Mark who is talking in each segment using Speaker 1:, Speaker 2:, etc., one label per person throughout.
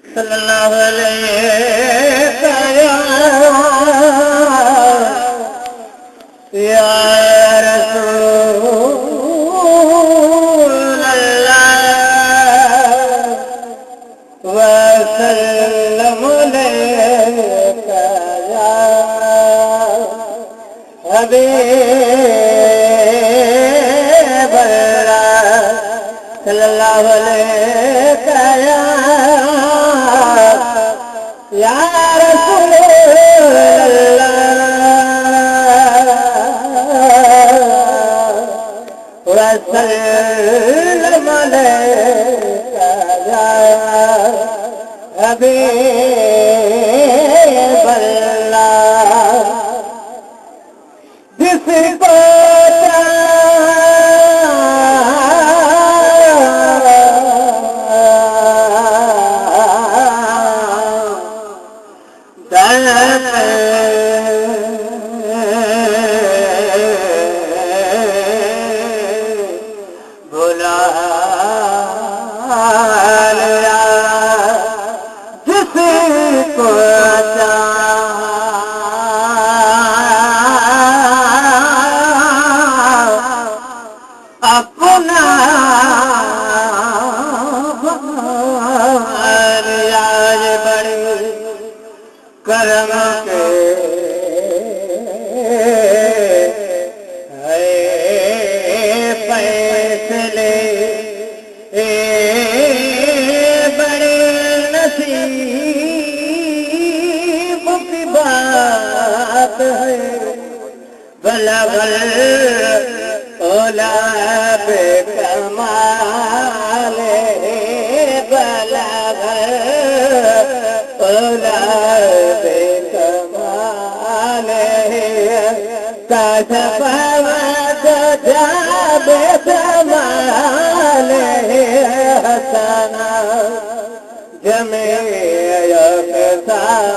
Speaker 1: सल्लल्लाहु अलैहि या रसूल अल्लाह वसल्लम अलैका या हबीब अल्लाह सल्लल्लाहु अलैका या रसूल अल्लाह वसल्लम अलैका या हबीब अल्लाह। जिसको भुला लिया, जिसको अपना आज बड़े कर्म के फैसले बड़े नसीब की बात है। भला भल ओला बे कमाल भला भल ओला बे कमाल कसबत जाबे कमाल हसना जमे यकसाल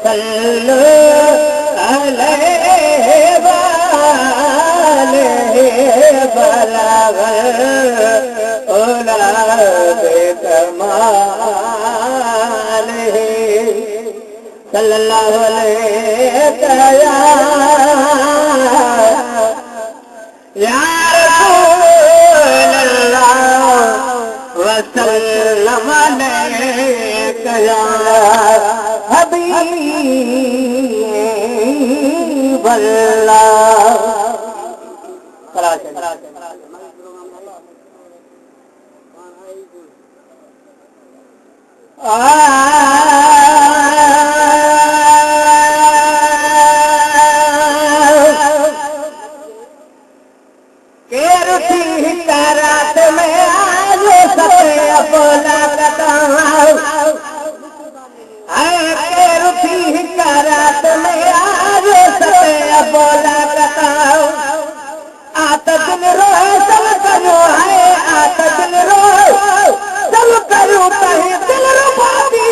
Speaker 1: सल्लु अलैहि बलगल ओला बे कमाल सल्लल्लाहु अलैहि या रसूल अल्लाह वसल्लम अलैका या हबीब अल्लाह। रात में आज सते बोला रुखी रात में आज सते बोला आता दिन रोए सब करो है आता दिन रोए सब करो कहीं दिल रुपा दी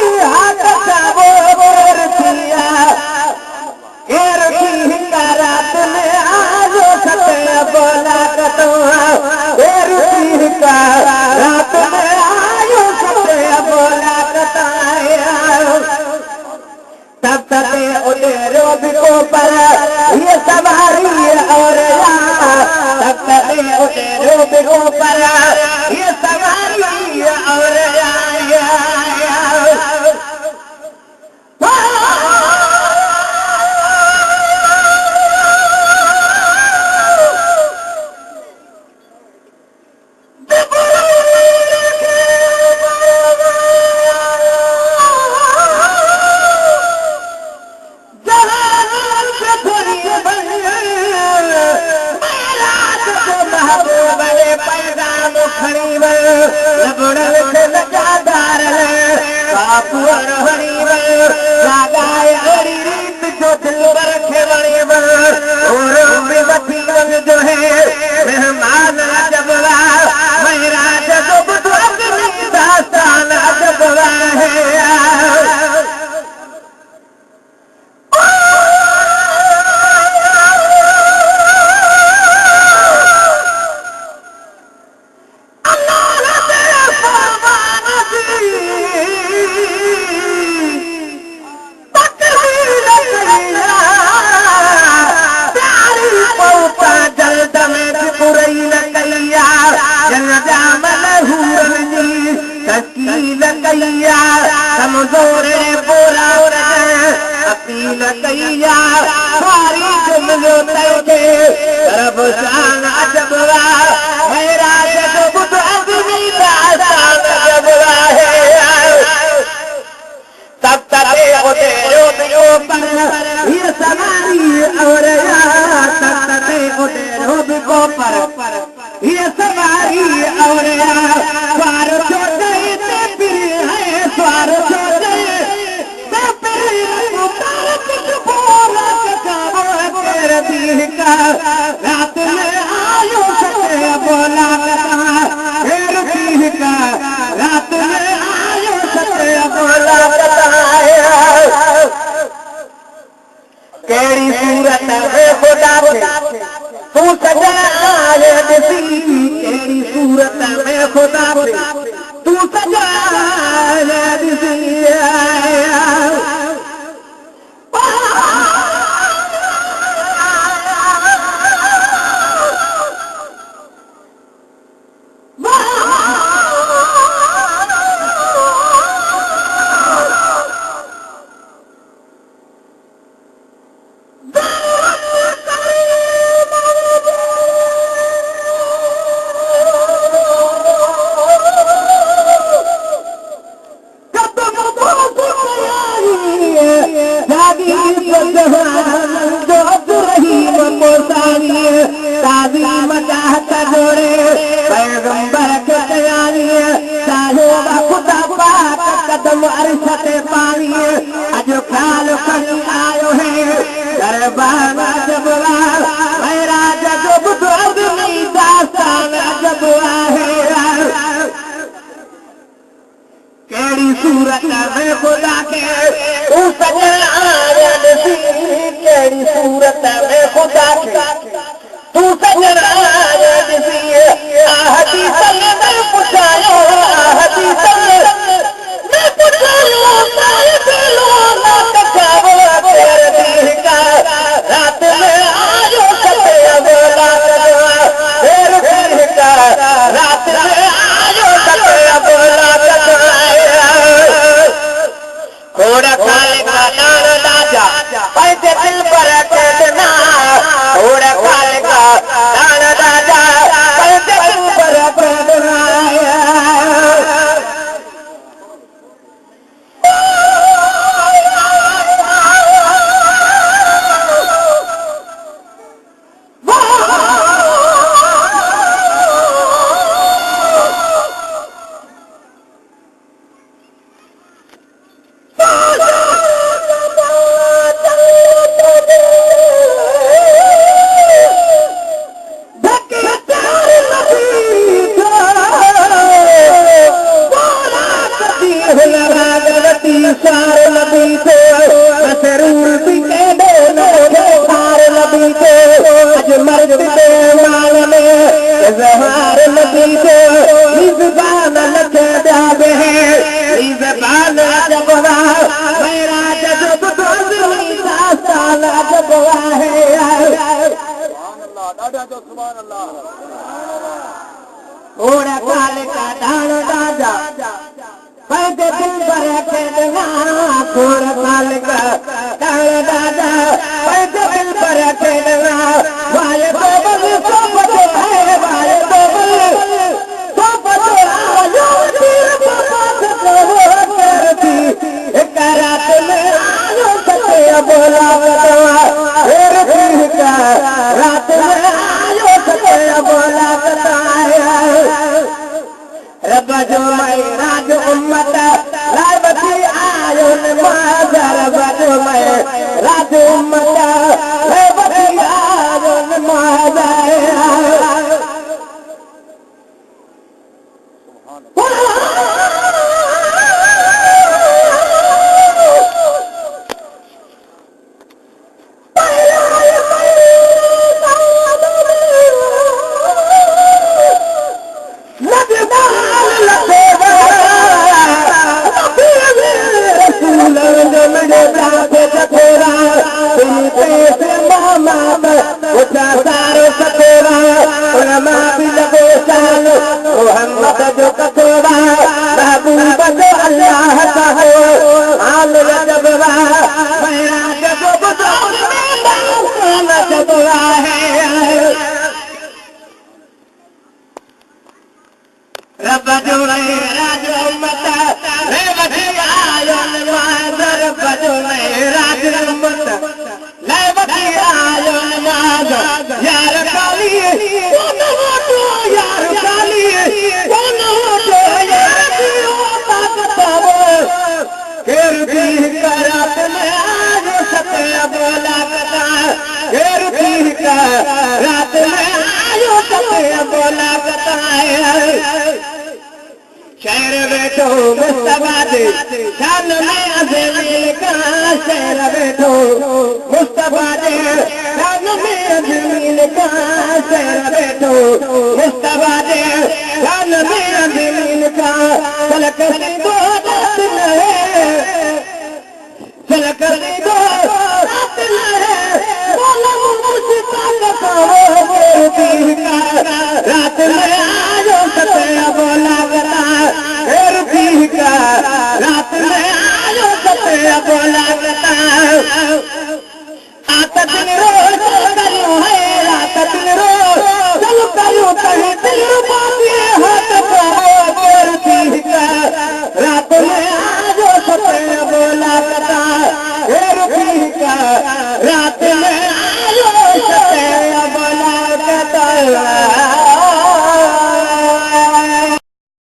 Speaker 1: तकील कईया कमज़ोर पूरा अपील कईया सारी जुमिलो तैखे रब शान अजब मेरा जग बुध आदमी दास्तान अजब है तब तक उठे रोबियो पर ये सवारी और तब तक उठे रोबियो पर ये सवारी और स्वार छोटे ते पीर है स्वार छोटे ते पीर मुतारक बोला कब तेरे दिल का रात में आयो सके बोला तेरे दिल का रात में आयो सके बोला केड़ी सूरत है खुदा के तू सजा आए दिसी केड़ी सूरत में खुदा के तू सजा आए दिसी कदम अरशते पानी अजो ख्याल कहीं आयो है दरबार अजब मेरा जग बुध आदमी दास्तान अजब है केड़ी सूरत में खुदा के तू सजा आया दिसी केड़ी सूरत में खुदा के तू सजा आया दिसी आहदी सल में पुछायो आहदी सल रात में आयो सके बोला रात में आयो सके बोला थोड़ा खाले का नाना राजा पैसे दिल पर कहना थोड़ा खाले का नाना राजा पैसे दिल पर कहना महबूब रब जो राज उम्मत रे वठी आयो नमाज रब जो राज उम्मत ले वठी आयो नमाज यार काली कौन हो यार काली कौन हो यार ताकत केरती करात में आज सते बोला कता केरती करात में आयो सते बोला कता शहर बैठो मुस्तफा दे शान में अज़मील का शहर बैठो मुस्तफा दे शान में अज़मील का शहर बैठो मुस्तफा दे शान में अज़मील का